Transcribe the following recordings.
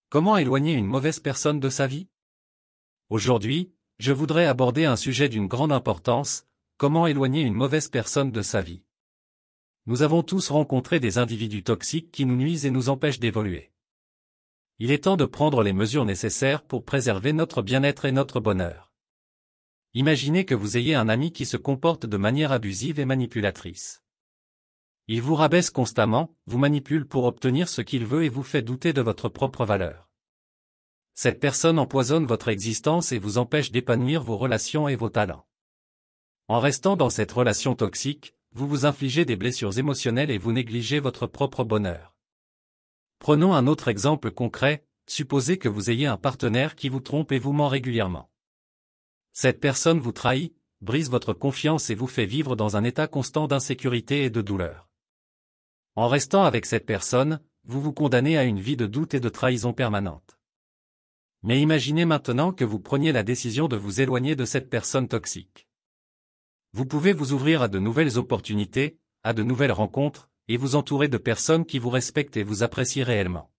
Comment éloigner une mauvaise personne de sa vie? Aujourd'hui, je voudrais aborder un sujet d'une grande importance, comment éloigner une mauvaise personne de sa vie. Nous avons tous rencontré des individus toxiques qui nous nuisent et nous empêchent d'évoluer. Il est temps de prendre les mesures nécessaires pour préserver notre bien-être et notre bonheur. Imaginez que vous ayez un ami qui se comporte de manière abusive et manipulatrice. Il vous rabaisse constamment, vous manipule pour obtenir ce qu'il veut et vous fait douter de votre propre valeur. Cette personne empoisonne votre existence et vous empêche d'épanouir vos relations et vos talents. En restant dans cette relation toxique, vous vous infligez des blessures émotionnelles et vous négligez votre propre bonheur. Prenons un autre exemple concret, supposez que vous ayez un partenaire qui vous trompe et vous ment régulièrement. Cette personne vous trahit, brise votre confiance et vous fait vivre dans un état constant d'insécurité et de douleur. En restant avec cette personne, vous vous condamnez à une vie de doute et de trahison permanente. Mais imaginez maintenant que vous preniez la décision de vous éloigner de cette personne toxique. Vous pouvez vous ouvrir à de nouvelles opportunités, à de nouvelles rencontres, et vous entourer de personnes qui vous respectent et vous apprécient réellement.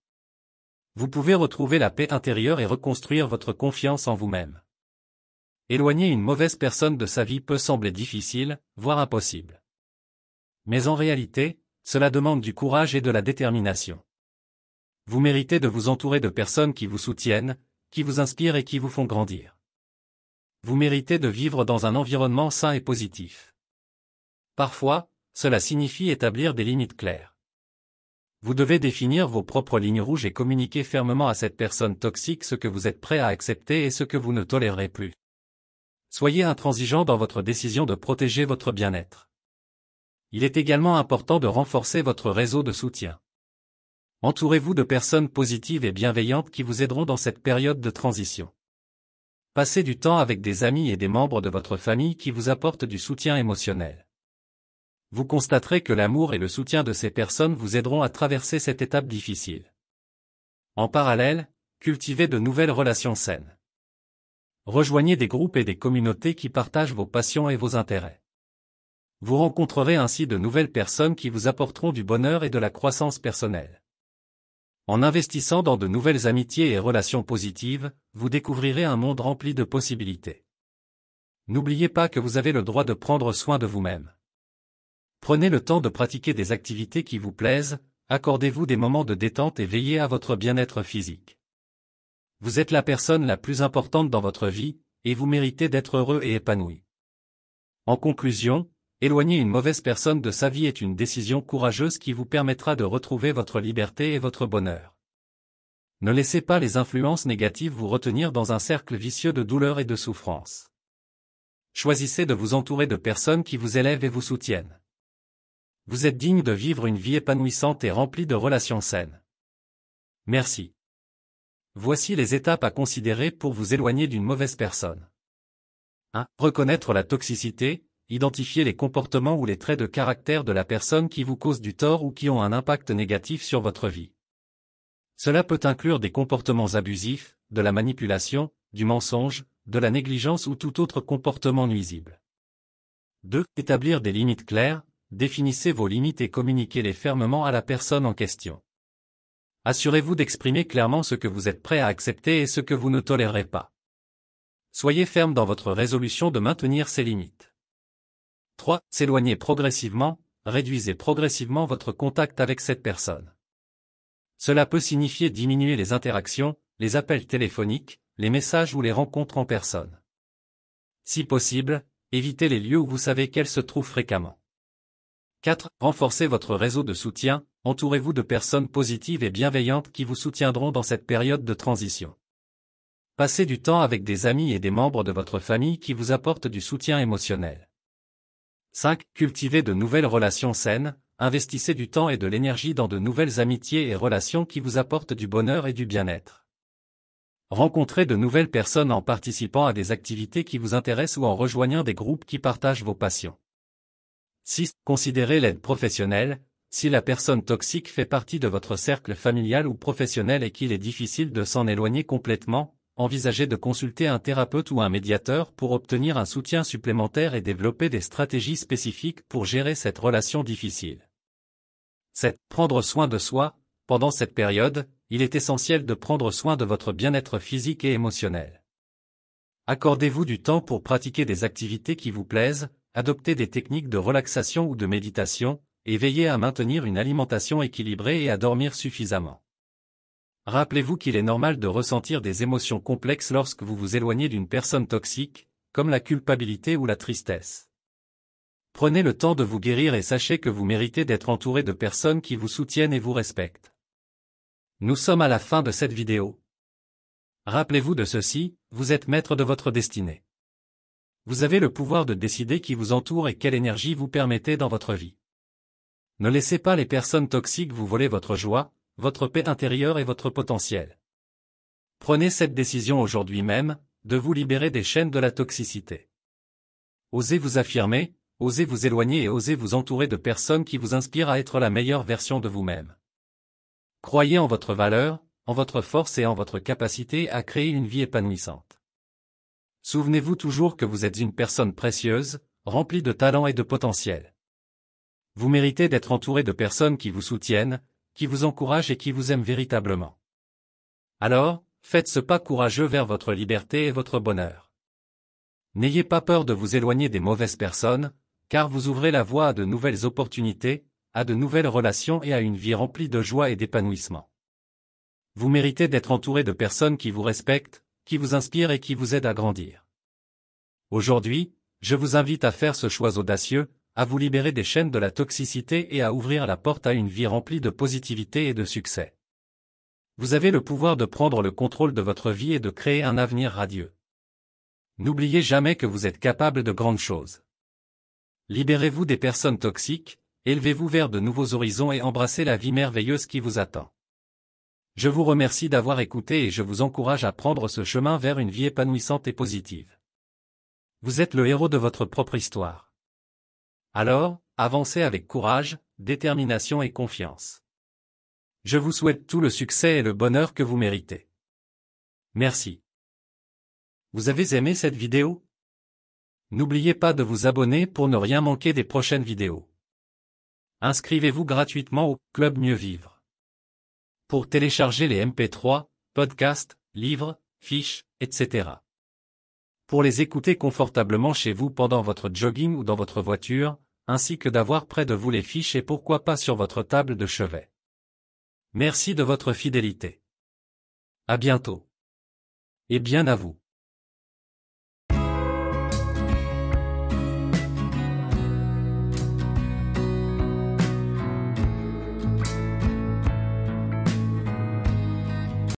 Vous pouvez retrouver la paix intérieure et reconstruire votre confiance en vous-même. Éloigner une mauvaise personne de sa vie peut sembler difficile, voire impossible. Mais en réalité, cela demande du courage et de la détermination. Vous méritez de vous entourer de personnes qui vous soutiennent, qui vous inspirent et qui vous font grandir. Vous méritez de vivre dans un environnement sain et positif. Parfois, cela signifie établir des limites claires. Vous devez définir vos propres lignes rouges et communiquer fermement à cette personne toxique ce que vous êtes prêt à accepter et ce que vous ne tolérerez plus. Soyez intransigeant dans votre décision de protéger votre bien-être. Il est également important de renforcer votre réseau de soutien. Entourez-vous de personnes positives et bienveillantes qui vous aideront dans cette période de transition. Passez du temps avec des amis et des membres de votre famille qui vous apportent du soutien émotionnel. Vous constaterez que l'amour et le soutien de ces personnes vous aideront à traverser cette étape difficile. En parallèle, cultivez de nouvelles relations saines. Rejoignez des groupes et des communautés qui partagent vos passions et vos intérêts. Vous rencontrerez ainsi de nouvelles personnes qui vous apporteront du bonheur et de la croissance personnelle. En investissant dans de nouvelles amitiés et relations positives, vous découvrirez un monde rempli de possibilités. N'oubliez pas que vous avez le droit de prendre soin de vous-même. Prenez le temps de pratiquer des activités qui vous plaisent, accordez-vous des moments de détente et veillez à votre bien-être physique. Vous êtes la personne la plus importante dans votre vie, et vous méritez d'être heureux et épanoui. En conclusion, éloigner une mauvaise personne de sa vie est une décision courageuse qui vous permettra de retrouver votre liberté et votre bonheur. Ne laissez pas les influences négatives vous retenir dans un cercle vicieux de douleur et de souffrance. Choisissez de vous entourer de personnes qui vous élèvent et vous soutiennent. Vous êtes digne de vivre une vie épanouissante et remplie de relations saines. Merci. Voici les étapes à considérer pour vous éloigner d'une mauvaise personne. 1. Reconnaître la toxicité, identifier les comportements ou les traits de caractère de la personne qui vous causent du tort ou qui ont un impact négatif sur votre vie. Cela peut inclure des comportements abusifs, de la manipulation, du mensonge, de la négligence ou tout autre comportement nuisible. 2. Établir des limites claires, définissez vos limites et communiquez-les fermement à la personne en question. Assurez-vous d'exprimer clairement ce que vous êtes prêt à accepter et ce que vous ne tolérez pas. Soyez ferme dans votre résolution de maintenir ces limites. 3. S'éloigner progressivement, réduisez progressivement votre contact avec cette personne. Cela peut signifier diminuer les interactions, les appels téléphoniques, les messages ou les rencontres en personne. Si possible, évitez les lieux où vous savez qu'elle se trouve fréquemment. 4. Renforcez votre réseau de soutien, entourez-vous de personnes positives et bienveillantes qui vous soutiendront dans cette période de transition. Passez du temps avec des amis et des membres de votre famille qui vous apportent du soutien émotionnel. 5. Cultivez de nouvelles relations saines, investissez du temps et de l'énergie dans de nouvelles amitiés et relations qui vous apportent du bonheur et du bien-être. Rencontrez de nouvelles personnes en participant à des activités qui vous intéressent ou en rejoignant des groupes qui partagent vos passions. 6. Considérez l'aide professionnelle, si la personne toxique fait partie de votre cercle familial ou professionnel et qu'il est difficile de s'en éloigner complètement, envisagez de consulter un thérapeute ou un médiateur pour obtenir un soutien supplémentaire et développer des stratégies spécifiques pour gérer cette relation difficile. 7. Prendre soin de soi, pendant cette période, il est essentiel de prendre soin de votre bien-être physique et émotionnel. Accordez-vous du temps pour pratiquer des activités qui vous plaisent, adoptez des techniques de relaxation ou de méditation, et veillez à maintenir une alimentation équilibrée et à dormir suffisamment. Rappelez-vous qu'il est normal de ressentir des émotions complexes lorsque vous vous éloignez d'une personne toxique, comme la culpabilité ou la tristesse. Prenez le temps de vous guérir et sachez que vous méritez d'être entouré de personnes qui vous soutiennent et vous respectent. Nous sommes à la fin de cette vidéo. Rappelez-vous de ceci, vous êtes maître de votre destinée. Vous avez le pouvoir de décider qui vous entoure et quelle énergie vous permettez dans votre vie. Ne laissez pas les personnes toxiques vous voler votre joie, votre paix intérieure et votre potentiel. Prenez cette décision aujourd'hui même, de vous libérer des chaînes de la toxicité. Osez vous affirmer, osez vous éloigner et osez vous entourer de personnes qui vous inspirent à être la meilleure version de vous-même. Croyez en votre valeur, en votre force et en votre capacité à créer une vie épanouissante. Souvenez-vous toujours que vous êtes une personne précieuse, remplie de talent et de potentiel. Vous méritez d'être entouré de personnes qui vous soutiennent, qui vous encouragent et qui vous aiment véritablement. Alors, faites ce pas courageux vers votre liberté et votre bonheur. N'ayez pas peur de vous éloigner des mauvaises personnes, car vous ouvrez la voie à de nouvelles opportunités, à de nouvelles relations et à une vie remplie de joie et d'épanouissement. Vous méritez d'être entouré de personnes qui vous respectent, qui vous inspirent et qui vous aident à grandir. Aujourd'hui, je vous invite à faire ce choix audacieux, à vous libérer des chaînes de la toxicité et à ouvrir la porte à une vie remplie de positivité et de succès. Vous avez le pouvoir de prendre le contrôle de votre vie et de créer un avenir radieux. N'oubliez jamais que vous êtes capable de grandes choses. Libérez-vous des personnes toxiques, élevez-vous vers de nouveaux horizons et embrassez la vie merveilleuse qui vous attend. Je vous remercie d'avoir écouté et je vous encourage à prendre ce chemin vers une vie épanouissante et positive. Vous êtes le héros de votre propre histoire. Alors, avancez avec courage, détermination et confiance. Je vous souhaite tout le succès et le bonheur que vous méritez. Merci. Vous avez aimé cette vidéo? N'oubliez pas de vous abonner pour ne rien manquer des prochaines vidéos. Inscrivez-vous gratuitement au Club Mieux Vivre. Pour télécharger les MP3, podcasts, livres, fiches, etc. Pour les écouter confortablement chez vous pendant votre jogging ou dans votre voiture, ainsi que d'avoir près de vous les fiches et pourquoi pas sur votre table de chevet. Merci de votre fidélité. À bientôt. Et bien à vous.